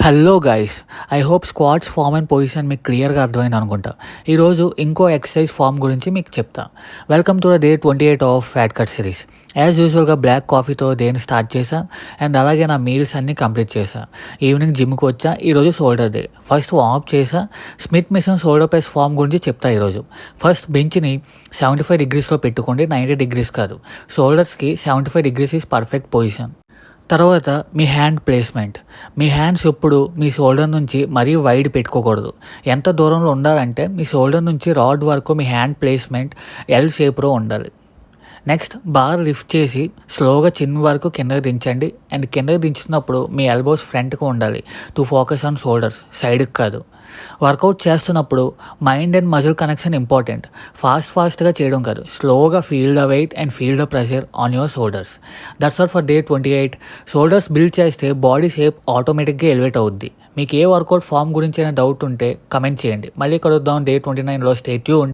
Hello guys, I hope squads form and position మీకు క్లియర్గా అర్థమైంది అనుకుంటా. ఈరోజు ఇంకో ఎక్సర్సైజ్ ఫామ్ గురించి మీకు చెప్తా. Welcome to the day 28 of fat cut series. As యూజువల్గా బ్లాక్ కాఫీతో దేని స్టార్ట్ చేశా అండ్ అలాగే నా మీల్స్ అన్నీ కంప్లీట్ చేశా. ఈవినింగ్ జిమ్కి వచ్చా. ఈరోజు షోల్డర్ డే. ఫస్ట్ వార్మప్ చేశా. Smith machine shoulder press form గురించి చెప్తా ఈరోజు. ఫస్ట్ బెంచ్ని 75 degreesలో పెట్టుకోండి, 90 degrees కాదు. షోల్డర్స్కి 75 degrees ఈజ్ పర్ఫెక్ట్ పొజిషన్. తర్వాత మీ హ్యాండ్ ప్లేస్మెంట్. మీ హ్యాండ్స్ ఎప్పుడు మీ షోల్డర్ నుంచి మరీ వైడ్ పెట్టుకోకూడదు. ఎంత దూరంలో ఉండాలంటే మీ షోల్డర్ నుంచి రాడ్ వరకు మీ హ్యాండ్ ప్లేస్మెంట్ ఎల్ షేప్లో ఉండాలి. నెక్స్ట్ బార్ లిఫ్ట్ చేసి స్లోగా చిన్ వరకు కిందకి దించండి. అండ్ కిందకి దించుతున్నప్పుడు మీ ఎల్బోస్ ఫ్రంట్కి ఉండాలి టు ఫోకస్ ఆన్ షోల్డర్స్, సైడ్కి కాదు. వర్కౌట్ చేస్తున్నప్పుడు mind and muscle connection important. ఫాస్ట్గా చేయడం కాదు, స్లోగా feel the weight and feel the pressure on your shoulders. That's all for day 28. Shoulders build చేస్తే బాడీ షేప్ ఆటోమేటిక్గా ఎలివేట్ అవుద్ది. మీకు ఏ వర్కౌట్ ఫామ్ గురించి అయినా డౌట్ ఉంటే కమెంట్ చేయండి. మళ్ళీ కలుద్దాం డే 29లో. Stay tuned.